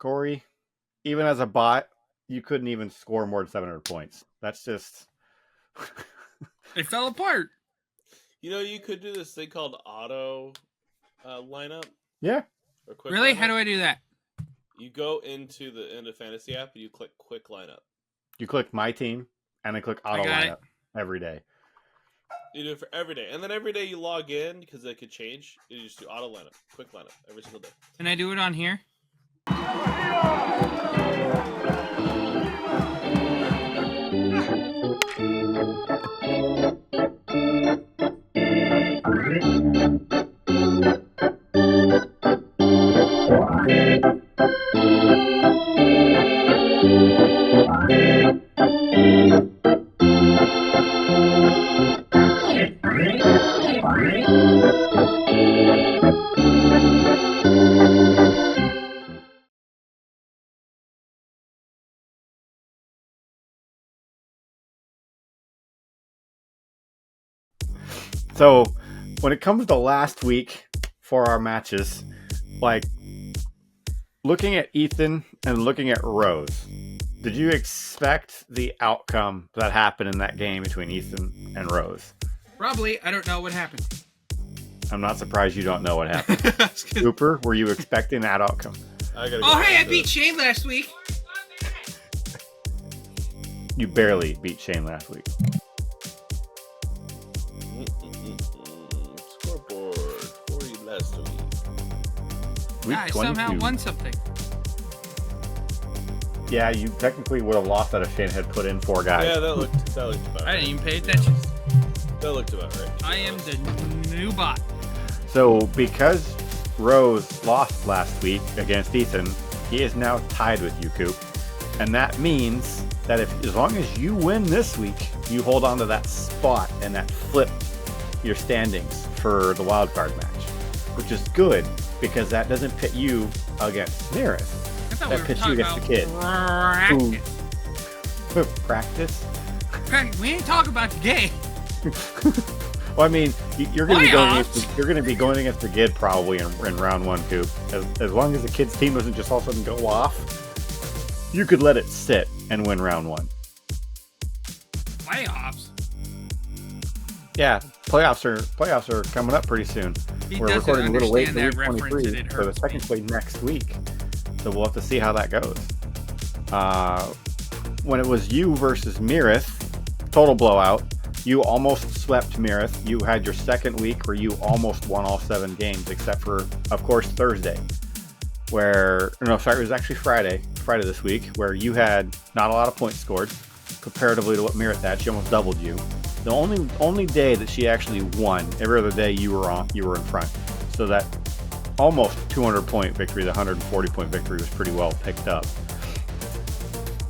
Corey, even as a bot, you couldn't even score more than 700 points. That's just... It fell apart. You could do this thing called auto lineup. Yeah. Or quick Really? lineup. How do I do that? You go into the fantasy app and you click quick lineup. You click my team and then click auto lineup every day. You do it for every day. And then every day you log in because they could change. You just do auto lineup, quick lineup every single day. Can I do it on here? So, when it comes to last week for our matches, like looking at Ethan and looking at Rose, did you expect the outcome that happened in that game between Ethan and Rose? Probably. I don't know what happened. I'm not surprised you don't know what happened. Cooper, were you expecting that outcome? I beat Shane last week. You barely beat Shane last week. Scoreboard for you last week. I somehow won something. Yeah, you technically would have lost that if Shane had put in 4 guys. Yeah, that looked about right. I didn't even pay attention. That looked about right. I am the new bot. So, because Rose lost last week against Ethan, he is now tied with you, Coop. And that means that as long as you win this week, you hold on to that spot and that flip your standings for the wild card match, which is good because that doesn't pit you against Nearest. That pits you against the kid. Practice. Practice? We ain't talking about the game. Well, I mean, you're going to be going against the kid probably in round 1, Coop. As long as the kid's team doesn't just all of a sudden go off, you could let it sit and win round 1. Playoffs? Yeah, playoffs are coming up pretty soon. We're recording a little late in week 23 for the second play next week, so we'll have to see how that goes. When it was you versus Mirith, total blowout. You almost swept Mirith. You had your second week where you almost won all 7 games, except for, of course, Thursday. It was actually Friday this week, where you had not a lot of points scored, comparatively to what Mirith had. She almost doubled you. The only day that she actually won, every other day you were in front. So that almost 200-point victory, the 140-point victory was pretty well picked up.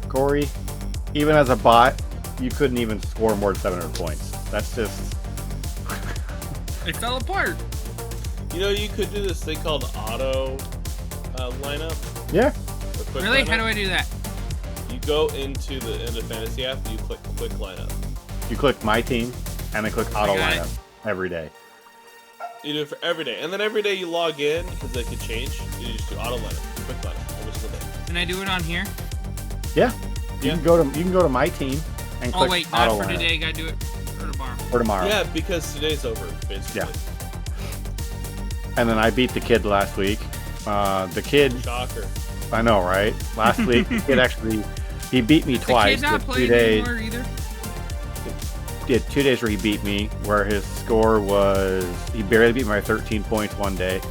Corey, even as a bot, you couldn't even score more than 700 points. That's just... It fell apart. You could do this thing called auto lineup. Yeah. Really? How do I do that? You go into the fantasy app and you click quick lineup. You click my team and then click auto lineup every day. You do it for every day. And then every day you log in because they could change. You just do auto lineup, quick lineup every single day. Can I do it on here? Yeah. You can go to my team and click auto not for lineup. today. Gotta do it for tomorrow. For tomorrow. Yeah, because today's over, basically. Yeah. And then I beat the kid last week. The kid... Shocker. I know, right? Last week, the kid he beat me twice. The kid not playing anymore either? He had 2 days where he beat me, where his score was... He barely beat me by 13 points one day.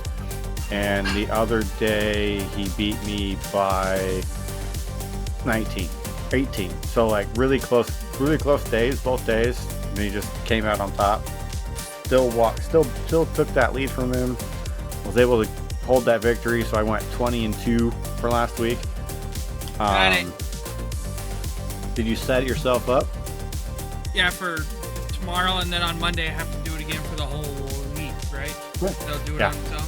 And the other day, he beat me by 18. So, like, really close days, both days. And he just came out on top. Still took that lead from him. Was able to hold that victory, so I went 20-2 for last week. Got it. Did you set yourself up? Yeah, for tomorrow, and then on Monday I have to do it again for the whole week, right? They'll do it on its own?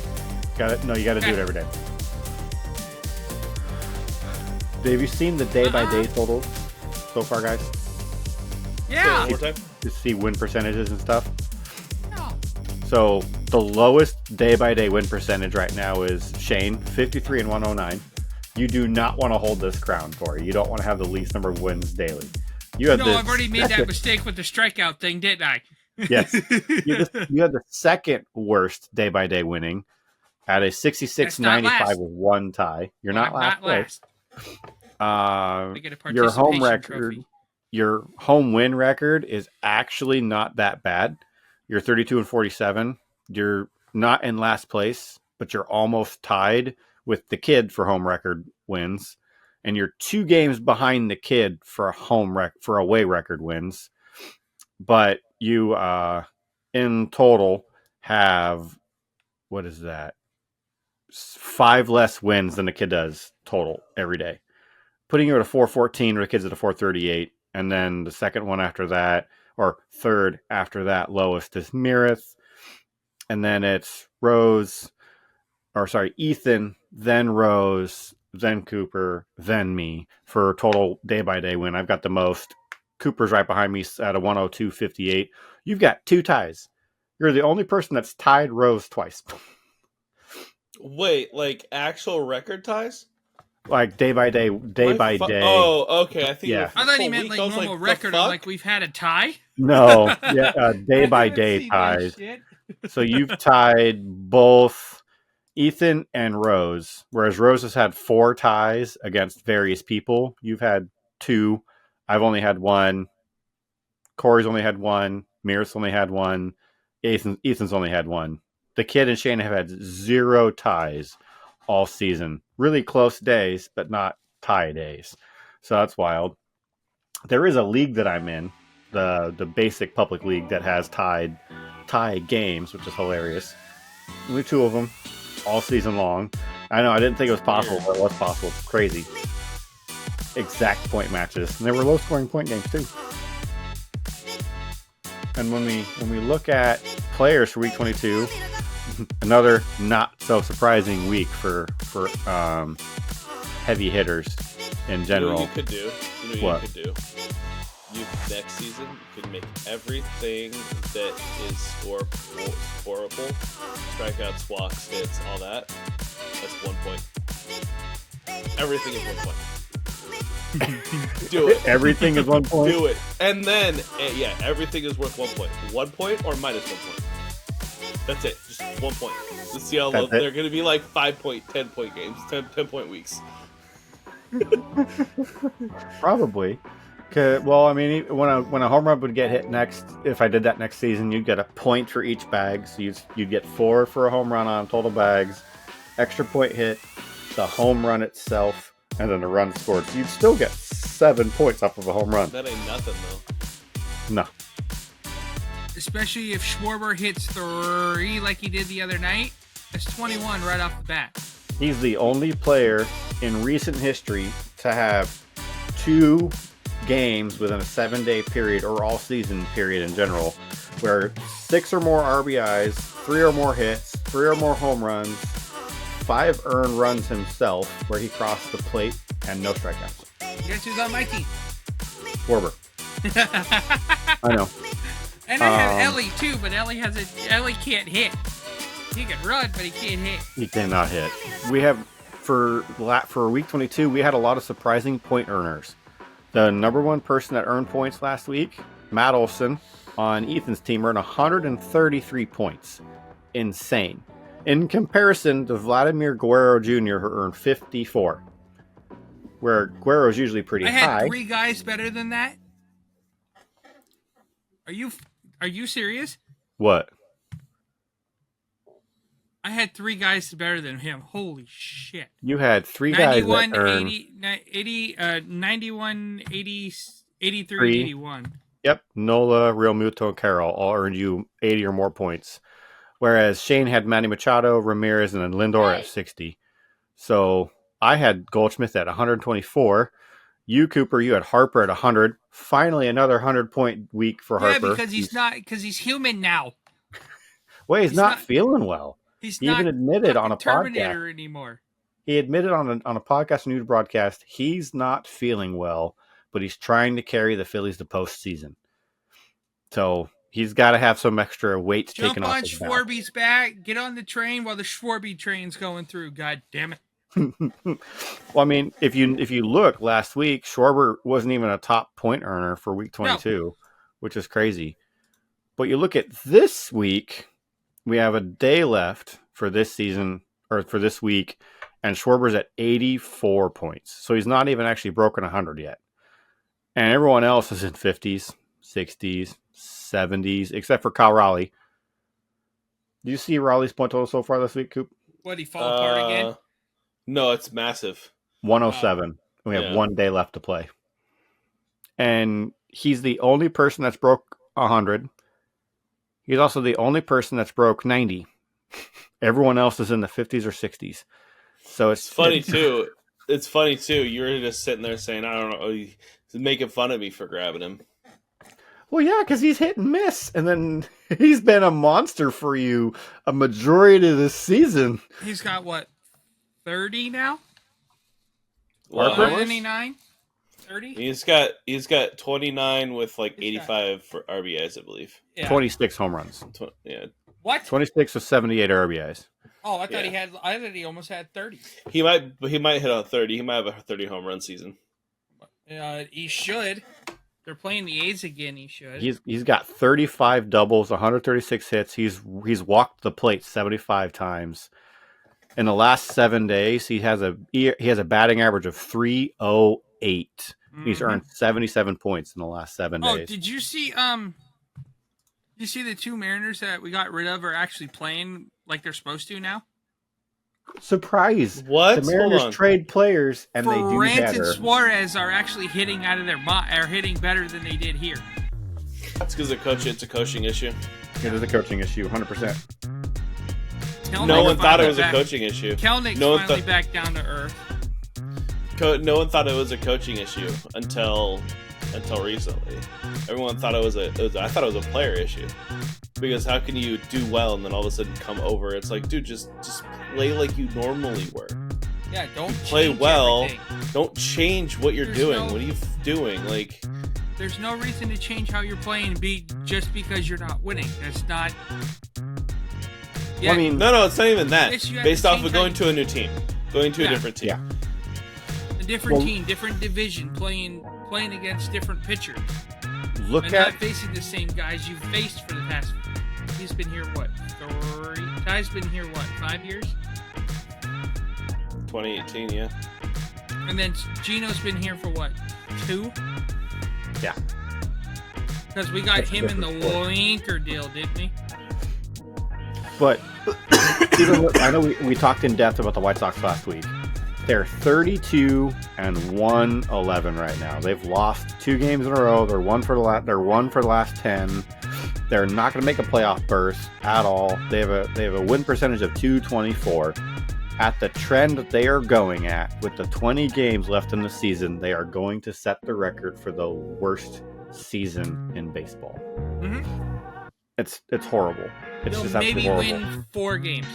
Got it? No, you got to do it every day. Have you seen the day-by-day totals so far, guys? Yeah. One more time? Just see win percentages and stuff. No. So the lowest day-by-day win percentage right now is Shane, 53 and 109. You do not want to hold this crown, Corey. You don't want to have the least number of wins daily. You had I've already made that mistake with the strikeout thing, didn't I? Yes. You had the second worst day-by-day winning at a 66.95 with one tie. You're not last place. Your home record, trophy. Your home win record is actually not that bad. You're 32-47. You're not in last place, but you're almost tied with the kid for home record wins, and you're 2 games behind the kid for for away record wins. But you, in total, have what is that? 5 less wins than the kid does total every day, putting you at a 414, or the kid's at a 438, and then the second one after that, or third after that, lowest is Mirith, and then it's Ethan, then Rose, then Cooper, then me for total day-by-day win. I've got the most. Cooper's right behind me at a 102.58. You've got 2 ties. You're the only person that's tied Rose twice. Wait, like actual record ties? Like day by day. Oh, okay. I thought he meant like normal record. Like we've had a tie. No, day by day ties. So you've tied both Ethan and Rose, whereas Rose has had 4 ties against various people. You've had 2. I've only had 1. Corey's only had 1. Mirith's only had 1. Ethan's only had 1. The kid and Shane have had 0 ties all season. Really close days, but not tie days. So that's wild. There is a league that I'm in, the basic public league, that has tie games, which is hilarious. Only 2 of them all season long. I know, I didn't think it was possible, but it was possible. It's crazy. Exact point matches. And there were low scoring point games too. And when we look at players for week 22, another not so surprising week for heavy hitters in general. You could do. What? You could do. Next season, you could make everything that is scoreable, strikeouts, walks, hits, all that. That's 1 point. Everything is 1 point. Do it. Everything is 1 point? Do it. And then, everything is worth 1 point. 1 point or minus 1 point. That's it. Just 1 point. Let's see how low. They're going to be like 5 point, 10 point games, 10 point weeks. Probably. Well, I mean, when a home run would get hit next, if I did that next season, you'd get a point for each bag. So you'd get 4 for a home run on total bags, extra point hit, the home run itself, and then the run scored. So you'd still get 7 points off of a home run. That ain't nothing, though. No. Especially if Schwarber hits 3 like he did the other night. That's 21 right off the bat. He's the only player in recent history to have 2 games within a 7-day period, or all season period in general, where 6 or more RBIs, 3 or more hits, 3 or more home runs, 5 earned runs himself, where he crossed the plate, and no strikeouts. Guess who's on my team? Schwarber. I know. And I have Ellie too, but Ellie can't hit. He can run, but he can't hit. He cannot hit. We have for week 22, we had a lot of surprising point earners. The number 1 person that earned points last week, Matt Olson, on Ethan's team, earned 133 points. Insane. In comparison to Vladimir Guerrero Jr., who earned 54. Where Guerrero's usually pretty high. I had 3 guys better than that? Are you serious? What? I had 3 guys better than him. Holy shit. You had 3 guys that earned 91, 80, 83, 81. Yep. Nola, Real Muto, and Carroll all earned you 80 or more points. Whereas Shane had Manny Machado, Ramirez, and then Lindor at 60. So I had Goldschmidt at 124. You, Cooper, you had Harper at 100. Finally, another 100-point week for Harper. Yeah, because he's human now. Well, he's not feeling well. He even admitted on a Terminator podcast anymore. He admitted on a podcast news broadcast he's not feeling well, but he's trying to carry the Phillies to postseason. So he's got to have some extra weight taken off his back. Jump on Schwarby's back. Get on the train while the Schwarby train's going through. God damn it! Well, I mean, if you look last week, Schwarber wasn't even a top point earner for week 22, which is crazy. But you look at this week, we have a day left for this season or for this week, and Schwarber's at 84 points. So he's not even actually broken 100 yet. And everyone else is in 50s, 60s, 70s, except for Kyle Raleigh. Do you see Raleigh's point total so far this week, Coop? What, he fall apart again? No, it's massive. 107. We have 1 day left to play. And he's the only person that's broke 100. He's also the only person that's broke 90. Everyone else is in the 50s or 60s. So it's funny too. It's funny too. You were just sitting there saying, I don't know, making fun of me for grabbing him. Well, yeah, because he's hit and miss. And then he's been a monster for you a majority of this season. He's got what, 30 now? What? 29? 30? He's got 29 with like 85 for RBIs, I believe. Yeah. 26 home runs. Yeah. What? 26 with 78 RBIs. Oh, I thought I thought he almost had 30. He might hit on 30. He might have a 30 home run season. He should. They're playing the A's again. He should. He's got 35 doubles, 136 hits. He's walked the plate 75 times. In the last 7 days, he has a batting average of 308. Mm-hmm. He's earned 77 points in the last 7 days. Oh, did you see? You see the two Mariners that we got rid of are actually playing like they're supposed to now? Surprise! What? The Mariners trade players and they do Ferrant better. and Suarez are actually hitting out of their are hitting better than they did here. That's because it's a coaching issue. It is a coaching issue, 100%. No one thought it was a coaching issue. Kelnick's finally back down to earth. No one thought it was a coaching issue until recently. Everyone thought I thought it was a player issue. Because how can you do well and then all of a sudden come over? It's like, dude, just play like you normally were. Yeah, don't play well. Everything. Don't change what you're doing. What are you doing? Like, there's no reason to change how you're playing just because you're not winning. That's not. Yeah. I mean, no, it's not even that. Based off of going to a new team, going to a different team. Yeah. A different team, different division, playing against different pitchers. Not facing the same guys you've faced for the past. He's been here what? Ty's been here what? 5 years? 2018, yeah. And then Gino's been here for what? 2? Yeah. Because we got him in the Winker deal, didn't we? But I know we talked in depth about the White Sox last week. They're 32-111 right now. They've lost 2 games in a row. They're one for the last 10. They're not going to make a playoff berth at all. They have a win percentage of .224. At the trend that they are going at, with the 20 games left in the season, they are going to set the record for the worst season in baseball. Mm-hmm. It's horrible. It's just maybe horrible. Win 4 games.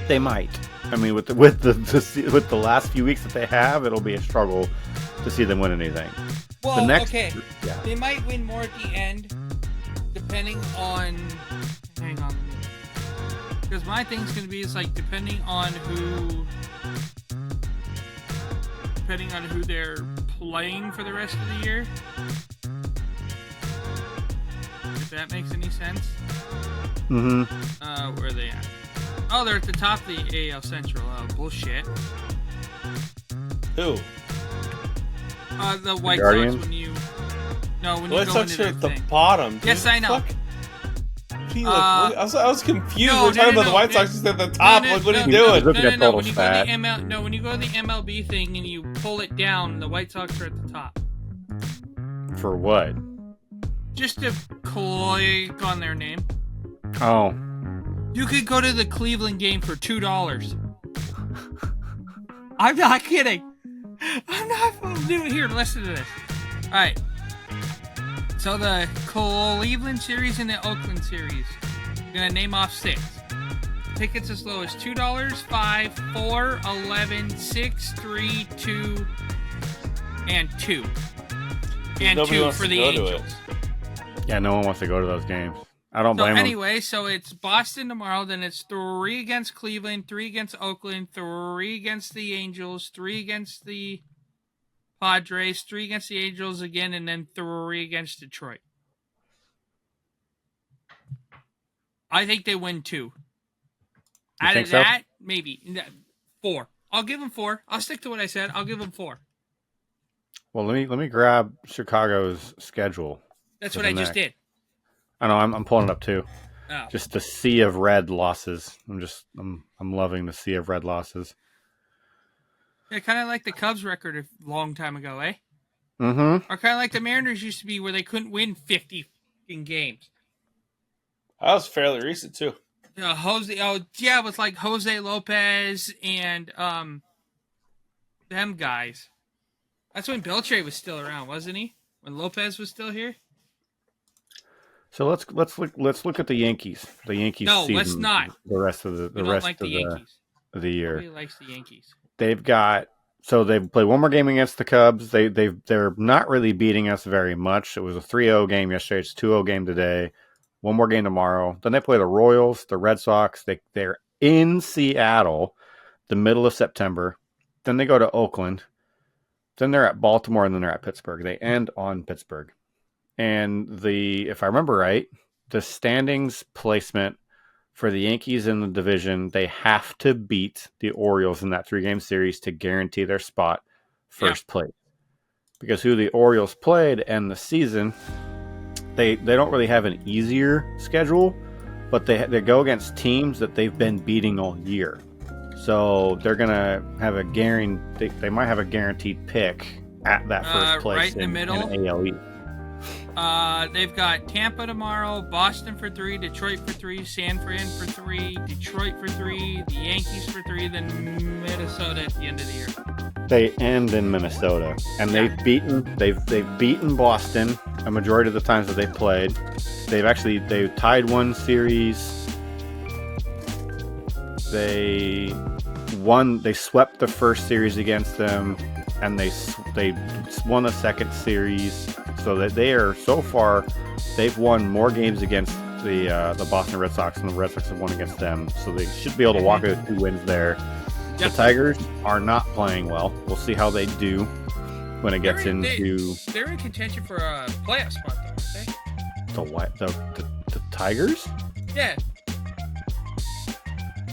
They might. I mean, with the last few weeks that they have, it'll be a struggle to see them win anything. Well, they might win more at the end, depending on. Hang on, because my thing's gonna be depending on who they're playing for the rest of the year. If that makes any sense. Mm-hmm. Where are they at? Oh, they're at the top of the AL Central. Oh, bullshit. Who? The White Guardians? Sox when you go White Sox into are at the bottom. Dude. Yes, I know. I was confused. We're talking about the White Sox is at the top. What are you doing? When you go to when you go to the MLB thing and you pull it down, the White Sox are at the top. For what? Just to click on their name. Oh. You could go to the Cleveland game for $2. I'm not kidding. I'm not. Here, listen to this. All right. So the Cleveland series and the Oakland series. I'm gonna name off 6. Tickets as low as $2, $5, $4, $11, $6, $3, $2, and $2. And $2 for the Angels. Yeah, no one wants to go to those games. I don't So blame them. anyway, so it's Boston tomorrow. Then it's 3 against Cleveland, 3 against Oakland, 3 against the Angels, 3 against the Padres, 3 against the Angels again, and then 3 against Detroit. I think they win 2. Out think of so? that, maybe 4. I'll give them 4. I'll stick to what I said. I'll give them 4. Well, let me grab Chicago's schedule. That's for what the I just next. did. I know I'm pulling it up too. Oh. Just the sea of red losses. I'm loving the sea of red losses. Yeah, kind of like the Cubs record a long time ago, eh? Mm-hmm. Or kind of like the Mariners used to be, where they couldn't win 50 games. That was fairly recent too. It was like Jose Lopez and them guys. That's when Beltre was still around, wasn't he? When Lopez was still here? So let's look at the Yankees. The Yankees. No, season, let's not. The rest of the We don't rest like of the Yankees. the year. Nobody likes the Yankees. They've played one more game against the Cubs. They're not really beating us very much. It was a 3-0 game yesterday. It's a 2-0 game today. One more game tomorrow. Then they play the Royals, the Red Sox. They're in Seattle the middle of September. Then they go to Oakland. Then they're at Baltimore, and then they're at Pittsburgh. They end on Pittsburgh. And if I remember right, the standings placement for the Yankees in the division, they have to beat the Orioles in that 3-game series to guarantee their spot first place. Because who the Orioles played and the season, they don't really have an easier schedule, but they go against teams that they've been beating all year. So they're gonna have they might have a guaranteed pick at that first place right in the middle. in AL East. They've got Tampa tomorrow, Boston for 3, Detroit for 3, San Fran for 3, Detroit for 3, the Yankees for 3, then Minnesota at the end of the year. They end in Minnesota, and they've beaten Boston a majority of the times that they've played. They've tied one series. They swept the first series against them, and they won the second series. So that they are, so far, they've won more games against the Boston Red Sox than the Red Sox have won against them. So they should be able to walk out 2 wins there. Yep. The Tigers are not playing well. We'll see how they do when it gets into. They're in contention for a playoff spot, though, aren't they? The Tigers? Yeah.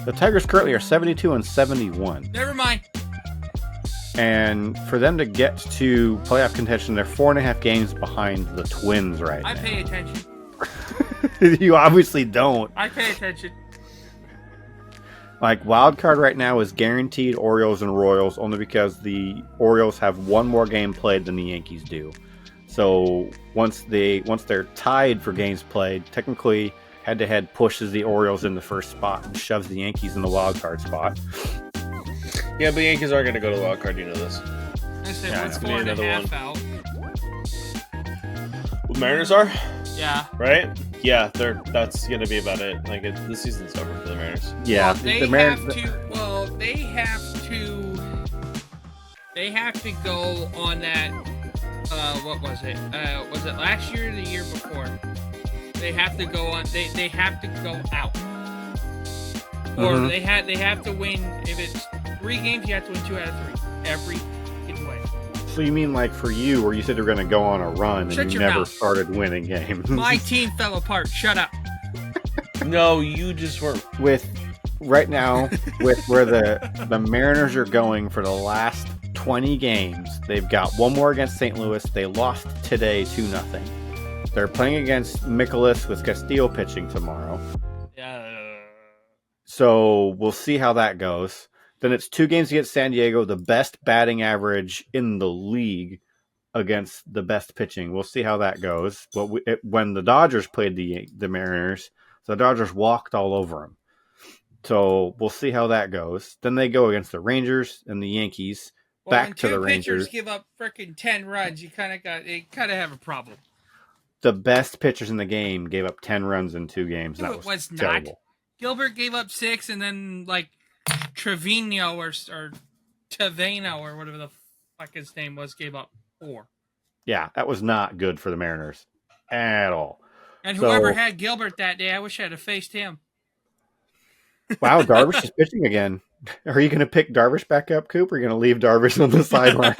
The Tigers currently are 72 and 71. Never mind. And for them to get to playoff contention, they're 4.5 games behind the Twins right now. I pay attention. You obviously don't. I pay attention. Like, wild card right now is guaranteed Orioles and Royals, only because the Orioles have one more game played than the Yankees do. So once they're tied for games played, technically head-to-head pushes the Orioles in the first spot and shoves the Yankees in the wild card spot. Yeah, but the Yankees are going to go to the wild card. You know this. I said, Yeah, what's I know. 4.5 out? The Mariners are, Yeah. right? Yeah, that's going to be about it. Like, the season's over for the Mariners. Yeah, Well, they have to go on that. What was it? Was it last year or the year before? They have to go on. They have to go out, or they have to win. If it's 3 games, you have to win 2 out of 3 every way. So you mean like for you, where you said you're going to go on a run Shut and you your never mouth. started winning games? My team fell apart. Shut up. No, you just weren't. With right now, with where the Mariners are going for the last 20 games, they've got one more against St. Louis. They lost today 2-0. They're playing against Mikolas with Castillo pitching tomorrow. So we'll see how that goes. Then it's 2 games against San Diego, the best batting average in the league against the best pitching. We'll see how that goes. When the Dodgers played the Mariners, the Dodgers walked all over them. So we'll see how that goes. Then they go against the Rangers and the Yankees. Back to the Rangers. When 2 pitchers give up freaking 10 runs, you kind of have a problem. The best pitchers in the game gave up 10 runs in 2 games. No, That it was was terrible. not. Gilbert gave up 6, and then like Trevino or Taveno or whatever the fuck his name was gave up 4. Yeah, that was not good for the Mariners at all. And So- whoever had Gilbert that day, I wish I had faced him. Wow, Darvish is pitching again. Are you going to pick Darvish back up, Coop? Or are you going to leave Darvish on the sideline?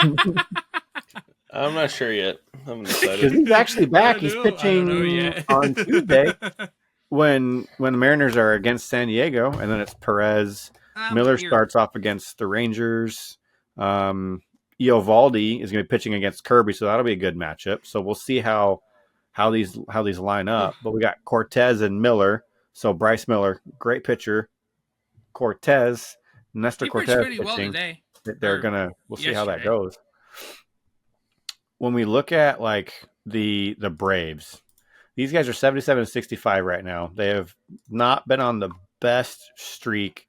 I'm not sure yet. I'm Because excited. he's actually back. I He's don't know pitching yet. on Tuesday when the Mariners are against San Diego, and then it's Perez. Miller Weird. starts off against the Rangers. Eovaldi is going to be pitching against Kirby, so that'll be a good matchup. So we'll see how these line up. But we got Cortez and Miller. So Bryce Miller, great pitcher. Cortez, Nestor He pitched Cortez pretty well pitching. today. We'll see how that yesterday. goes. When we look at like the Braves, these guys are 77-65 right now. They have not been on the best streak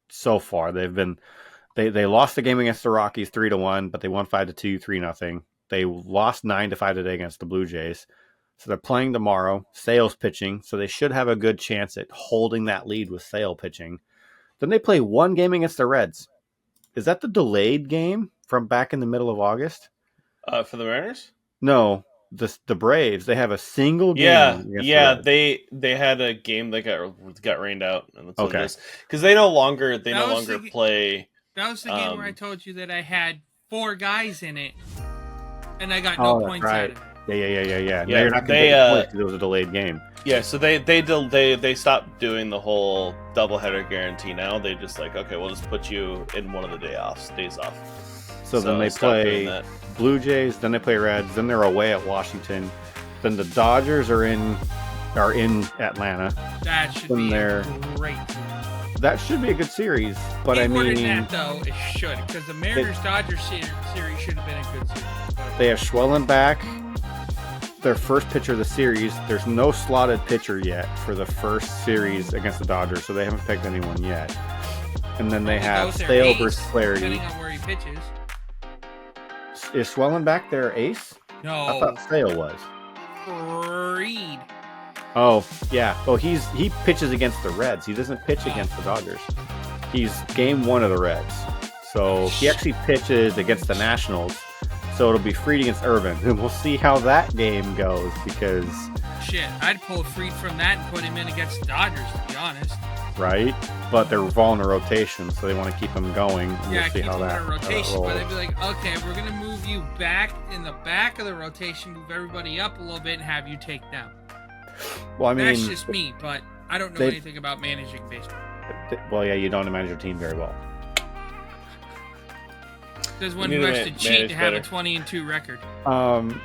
so far. They lost the game against the Rockies 3-1, but they won 5-2, 3-0. They lost 9-5 today against the Blue Jays. So they're playing tomorrow. Sale's pitching, so they should have a good chance at holding that lead with Sale pitching. Then they play one game against the Reds. Is that the delayed game from back in the middle of August? For the Mariners? No, the Braves. They have a single game. Yeah, against the yeah. Reds. They had a game that got rained out, and that's Okay. because they no longer That was the- play. That was the game where I Um, told you that I had 4 guys in it, and I got Oh, no that's points right. out of it. Yeah. Yeah, No, you're not going to they, get points because it was a delayed game. Yeah, so they stopped doing the whole doubleheader guarantee. Now they just like, okay, we'll just put you in one of the days off. So then they stop doing play that. Blue Jays, then they play Reds, then they're away at Washington. Then the Dodgers are in Atlanta. That should Then be they're- great. That should be a good series, but I More than mean, that though, it should, because the Mariners-Dodgers series should have been a good series. But they have Schwellen back. Their first pitcher of the series. There's no slotted pitcher yet for the first series against the Dodgers, so they haven't picked anyone yet. And then they he have goes their Sale ace, versus Flaherty. depending on where he pitches. Is Schwellen back their ace? I No, thought Sale was. Reed. Oh, yeah. Well, he pitches against the Reds. He doesn't pitch against the Dodgers. He's game 1 of the Reds. So he actually pitches against the Nationals. So it'll be Fried against Irvin. And we'll see how that game goes because, Shit, I'd pull Fried from that and put him in against the Dodgers, to be honest. right? But they're following a rotation, so they want to keep him going. And Yeah, we'll see keep how him in that a how that rotation, but they'd rolls. be like, okay, we're gonna move you back in the back of the rotation, move everybody up a little bit, and have you take them. Well, I mean, That's just me, but I don't know they- anything about managing baseball. well, yeah, you don't manage your team very well. There's one You who need has to to cheat manage to have better. a 20-2 record.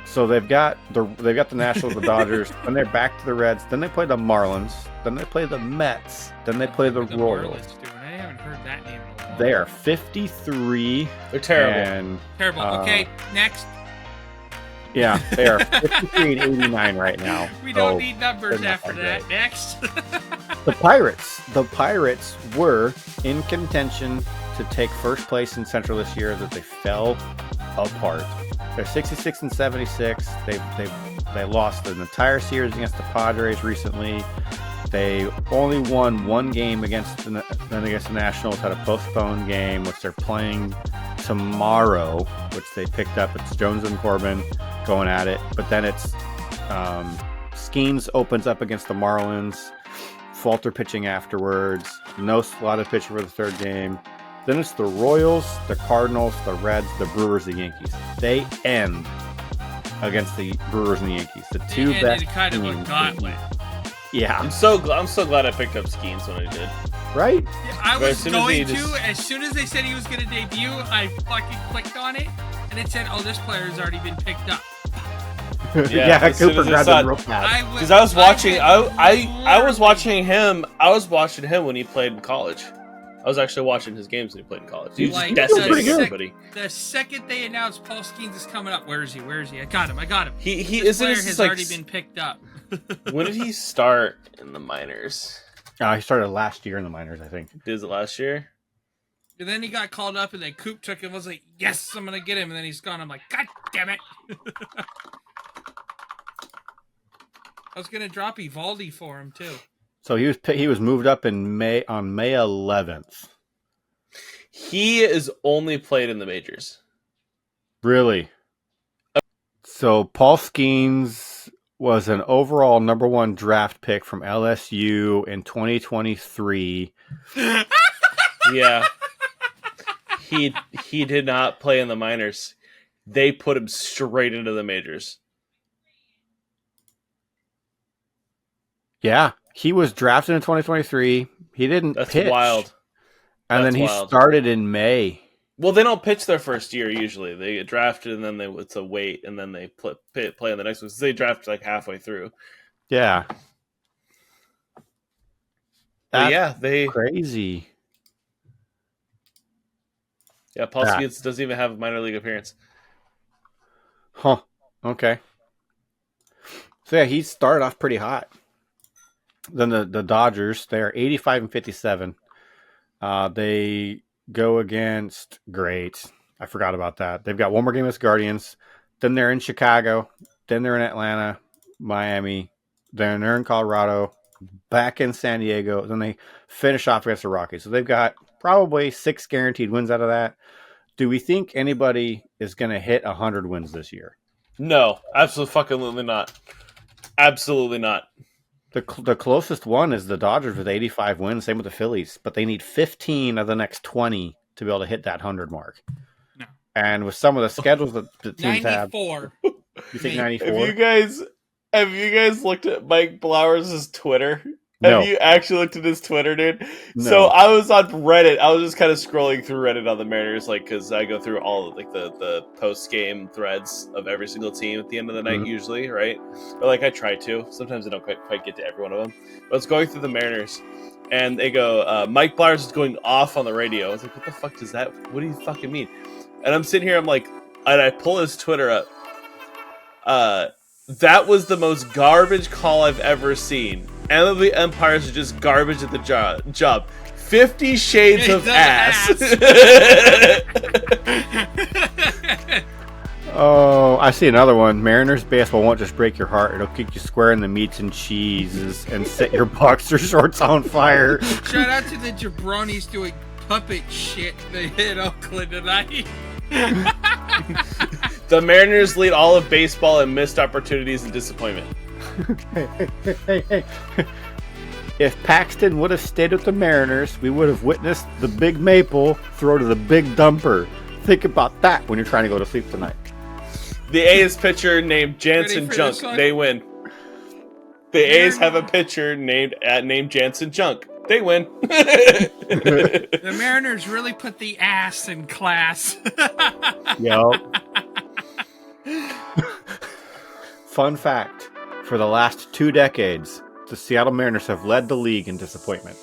So they've got the Nationals, the Dodgers, then they're back to the Reds, then they play the Marlins, then they play the Mets, then they play the Royals. Marlins doing. I haven't heard that name in a while. They are 53 They're terrible. and Terrible. Okay, next. yeah, they are 53 and 89 right now. We So don't need numbers they're not after that that. Next. the Pirates were in contention to take first place in Central this year, that they fell apart. They're 66 and 76. They lost an entire series against the Padres recently. They only won one game against the Nationals, had a postponed game, which they're playing tomorrow, which they picked up. It's Jones and Corbin going at it. But then it's Skeens opens up against the Marlins. Falter pitching afterwards. No slotted pitcher for the third game. Then it's the Royals, the Cardinals, the Reds, the Brewers, the Yankees. They end against the Brewers and the Yankees. The two And best it kind of a teams. gauntlet. Yeah, I'm so glad I picked up Skeens when I did. right? I But as was soon as going he to, just- as soon as they said he was going to debut, I fucking clicked on it, and it said, oh, this player has already been picked up. Yeah, as soon Cooper as I grabbed saw him it- real fast. Because I was watching, I was literally- watching him. I was watching him when he played in college. I was actually watching his games when he played in college. He was Like, just decimating pretty good. everybody. The second they announced Paul Skeens is coming up, where is he? Where is he? I got him. He This isn't player this has like already been picked up. when did he start in the minors? He started last year in the minors, I think. Did it last year? And then he got called up, and then Coop took him. Was like, yes, I'm gonna get him. And then he's gone. I'm like, God damn it! I was gonna drop Evaldi for him too. So he was moved up in May 11th. He is only played in the majors. Really? So Paul Skeens was an overall number 1 draft pick from LSU in 2023. Yeah. He did not play in the minors. They put him straight into the majors. Yeah, he was drafted in 2023. He didn't That's pitch. wild. And That's then he wild. started in May. Well, they don't pitch their first year usually. They get drafted and then it's a wait, and then they play on the next one. So they draft like halfway through. Yeah. But That's yeah, crazy. Yeah, Paul Skeets doesn't even have a minor league appearance. Huh. Okay. So yeah, he started off pretty hot. Then the Dodgers, they're 85 and 57. They go against I forgot about that. They've got one more game against Guardians. Then they're in Chicago. Then they're in Atlanta, Miami. Then they're in Colorado, back in San Diego. Then they finish off against the Rockies. So they've got probably 6 guaranteed wins out of that. Do we think anybody is going to hit 100 wins this year? No, absolutely not. Absolutely not. The closest one is the Dodgers with 85 wins. Same with the Phillies, but they need 15 of the next 20 to be able to hit that 100 mark. No. And with some of the schedules that the teams 94. have, you think 94? Have you guys looked at Mike Blowers' Twitter? No. Have you actually looked at his Twitter, dude? No. So I was on Reddit. I was just kind of scrolling through Reddit on the Mariners, like, because I go through all of, like, the post-game threads of every single team at the end of the night, usually, right? Or, like, I try to. Sometimes I don't quite get to every one of them. But I was going through the Mariners, and they go, Mike Blowers is going off on the radio. I was like, what the fuck does that... What do you fucking mean? And I'm sitting here, I'm like... And I pull his Twitter up. That was the most garbage call I've ever seen. MLB umpires are just garbage at the job. 50 Shades of ass. Oh, I see another one. Mariners baseball won't just break your heart. It'll kick you square in the meats and cheeses and set your boxer shorts on fire. Shout out to the jabronis doing puppet shit they hit Oakland tonight. The Mariners lead all of baseball in missed opportunities and disappointment. Hey. If Paxton would have stayed with the Mariners, we would have witnessed the Big Maple throw to the Big Dumper. Think about that when you're trying to go to sleep tonight. The A's pitcher named Jansen Junk. They win. The A's have a pitcher named Jansen Junk. They win. The Mariners really put the ass in class. Yup. Fun fact. For the last 2 decades, the Seattle Mariners have led the league in disappointment.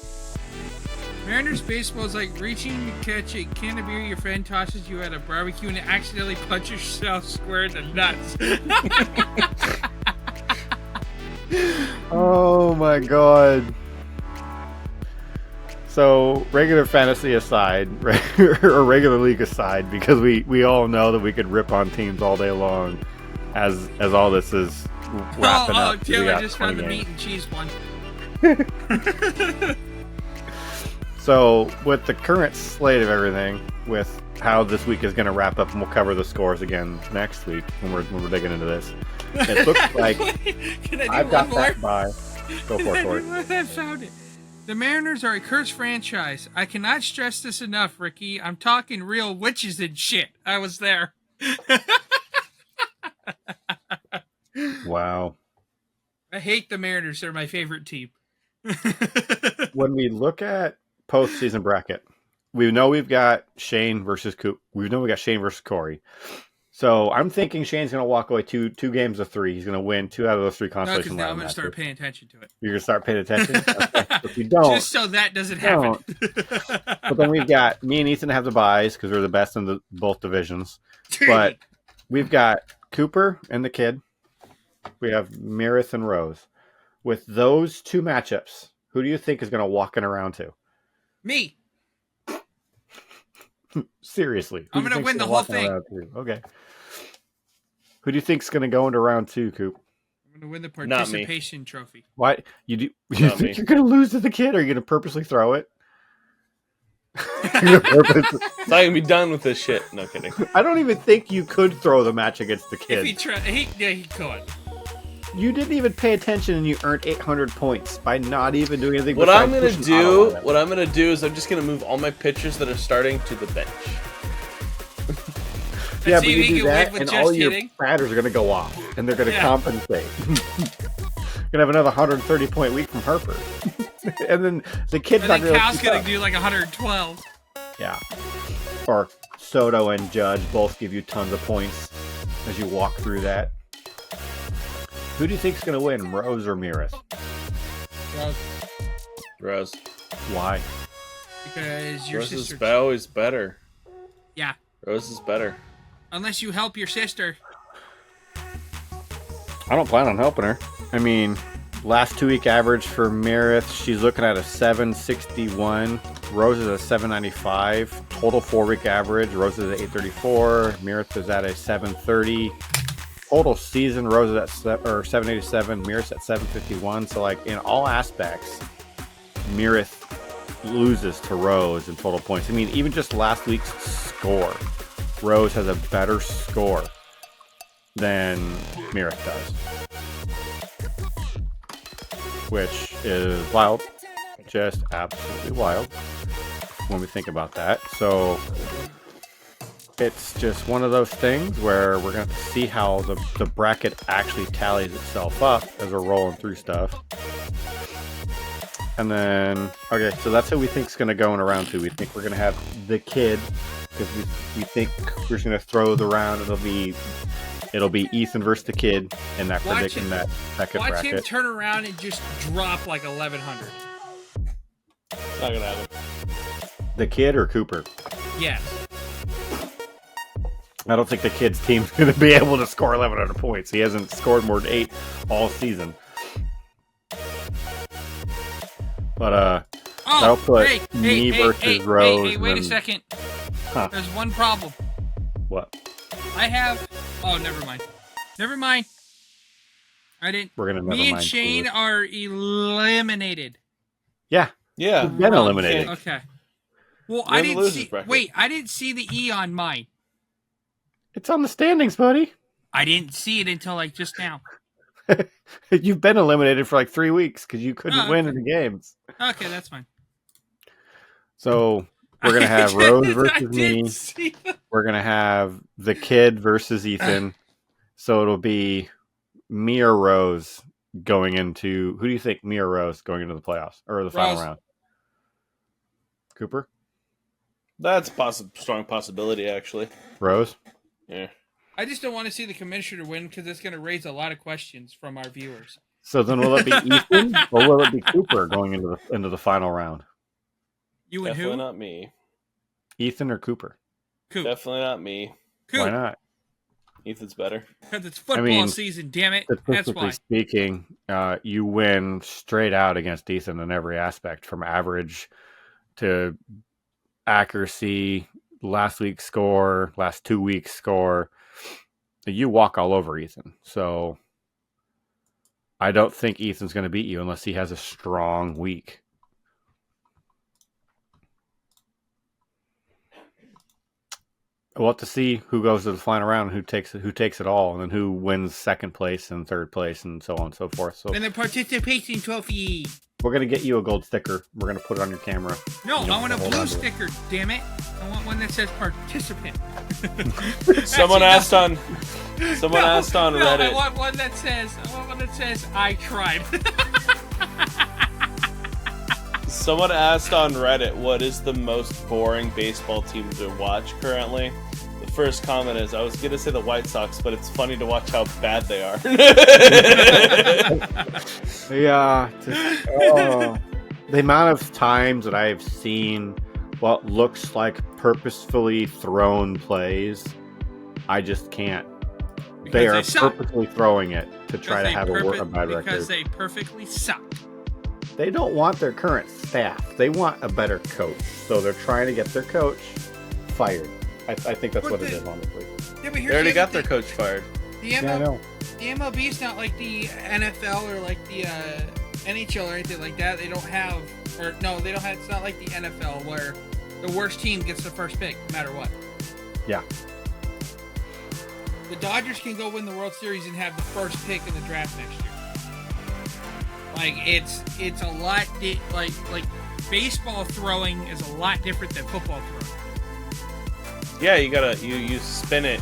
Mariners baseball is like reaching to catch a can of beer your friend tosses you at a barbecue and accidentally punch yourself square in the nuts. Oh my god. So, regular fantasy aside, or regular league aside, because we all know that we could rip on teams all day long as all this is wrapping up. Taylor just found the meat and cheese one. So, with the current slate of everything, with how this week is going to wrap up, and we'll cover the scores again next week when we're digging into this. It looks like Can I do I've got one more? that by. Go for it, Tori. I found it. The Mariners are a cursed franchise. I cannot stress this enough, Ricky. I'm talking real witches and shit. I was there. Wow. I hate the Mariners. They're my favorite team. When we look at postseason bracket, we know we've got Shane versus Coop. We know we got Shane versus Corey. So I'm thinking Shane's going to walk away two games of 3. He's going to win 2 out of those 3 No, consolation because now I'm line going to start matches. paying attention to it. You're going to start paying attention? Okay. If you don't, Just so that doesn't happen. but then we've got me and Ethan have the buys because we're the best in both divisions. But we've got Cooper and the kid. We have Mirith and Rose. With those 2 matchups, who do you think is going to walk in around to? Me. Seriously. I'm going to win the whole thing. Okay. Who do you think's going to go into round 2, Coop? I'm going to win the Not me. participation trophy. What? You Not think me. you're going to lose to the kid, or are you going to purposely throw it? You're gonna purposely- It's not gonna be done with this shit. No kidding. I don't even think you could throw the match against the If he kid. tried, he could. You didn't even pay attention, and you earned 800 points by not even doing anything. What besides I'm gonna pushing do, auto. what I'm gonna do is I'm just gonna move all my pitchers that are starting to the bench. Yeah, see but if you he do can that, win with and just all your hitting. batters are going to go off, and they're going to Yeah. compensate. You're going to have another 130-point week from Harper. And then the kid's And not then going Cal's to gonna do like 112. Yeah. Or Soto and Judge both give you tons of points as you walk through that. Who do you think's going to win, Rose or Mirith? Rose. Why? Because your Rose is sister. always better. Yeah. Rose is better. Unless you help your sister. I don't plan on helping her. I mean, last 2-week average for Mirith, she's looking at a 761. Rose is a 795. Total 4-week average, Rose is at 834. Mirith is at a 730. Total season, Rose is at 787. Mirith at 751. So, like, in all aspects, Mirith loses to Rose in total points. I mean, even just last week's score, Rose has a better score than Mirith does, which is wild, just absolutely wild when we think about that. So it's just one of those things where we're going to see how the bracket actually tallies itself up as we're rolling through stuff. And then, okay, so that's who we think is going to go in a round 2. We think we're going to have the kid, because we think we're just going to throw the round. It'll be Ethan versus the kid in that prediction, that second Watch bracket. him turn around and just drop like 1100. It's not gonna happen. The kid or Cooper? Yes. I don't think the kid's team's going to be able to score 1,100 points. He hasn't scored more than 8 all season. But that'll put me versus Rose. Hey, wait a and then- second. Huh. There's one problem. What? I have. Oh, never mind. Never mind. I didn't. We're gonna never Me and mind Shane Cooper. are eliminated. Yeah, Yeah. you've been eliminated. Okay. Well, You're I in the didn't losers see. bracket. Wait, I didn't see the E on mine. It's on the standings, buddy. I didn't see it until like just now. You've been eliminated for like 3 weeks because you couldn't Oh, win okay. in the games. Okay, that's fine. So we're gonna have Rose I versus didn't me. see that. We're gonna have the kid versus Ethan. So it'll be me or Rose going into. Who do you think, me or Rose going into the playoffs or the final Rose. round? Cooper, That's a strong possibility, actually. Rose. Yeah. I just don't want to see the commissioner win because it's going to raise a lot of questions from our viewers. So then, will it be Ethan or will it be Cooper going into the final round? You and Definitely who? not me. Ethan or Cooper? Coop. Definitely not me. Why Coop. not? Ethan's better. Because it's football mean, season, damn it. That's Statistically why. speaking, you win straight out against Ethan in every aspect, from average to accuracy, last week's score, last 2 weeks' score. You walk all over Ethan. So I don't think Ethan's going to beat you unless he has a strong week. We'll have to see who goes to the final round, who takes it all, and then who wins second place and third place, and so on and so forth. So And the participation trophy. we're gonna get you a gold sticker. We're gonna put it on your camera. No, You don't I want a have to hold blue on to it. sticker, damn it. I want one that says participant. Someone asked on Reddit. I want one that says I tried. Someone asked on Reddit, what is the most boring baseball team to watch currently? The first comment is, I was going to say the White Sox, but it's funny to watch how bad they are. Yeah. The amount of times that I've seen what looks like purposefully thrown plays, I just can't. They are suck. purposely throwing it to try to Because have they a bad record. Because they perfectly suck. They don't want their current staff. They want a better coach. So they're trying to get their coach fired. I think that's But what it the- is, honestly. Yeah, but They here's already the got other their thing. coach fired. The Yeah, I MLB, know. the MLB is not like the NFL or like the NHL or anything like that. They don't have, or no, they don't have. It's not like the NFL where the worst team gets the first pick, no matter what. Yeah. the Dodgers can go win the World Series and have the first pick in the draft next year. Like it's a lot like baseball throwing is a lot different than football throwing. Yeah, you spin it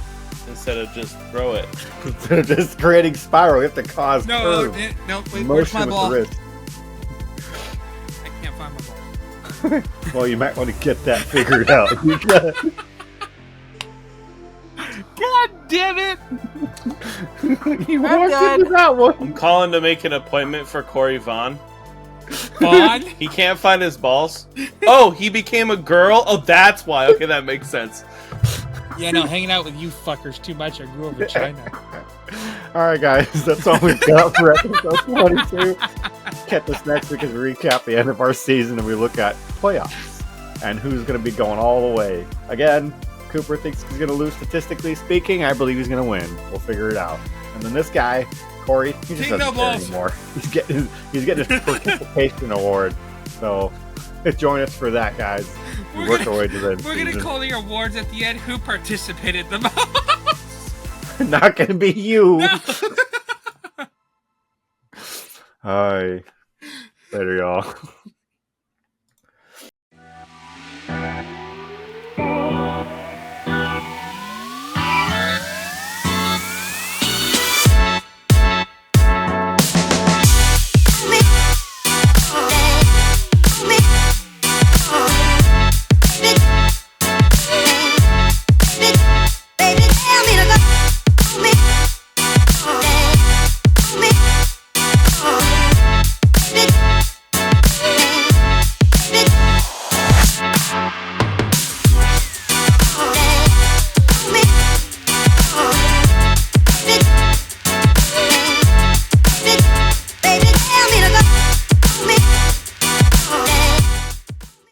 instead of just throw it. Instead of just creating spiral, you have to cause No, curve. no, wait, where's Motion my with ball? the wrist. I can't find my ball. Well, you might want to get that figured out. God damn it! You I'm walked done. into that one. I'm calling to make an appointment for Corey Vaughn. Vaughn? He can't find his balls. Oh, he became a girl? Oh, that's why. Okay, that makes sense. Yeah, no, hanging out with you fuckers too much. I grew up in China. All right, guys, that's all we've got for episode 22. Catch us next week as we recap the end of our season and we look at playoffs and who's going to be going all the way. Again, Cooper thinks he's going to lose statistically speaking. I believe he's going to win. We'll figure it out. And then this guy, Corey, he just Take doesn't no care balls. anymore. He's getting his participation award. So join us for that, guys. We We're work gonna- our way to the end We're gonna season. call the awards at the end. Who participated the most? Not going to be you. No. Hi. Later, y'all.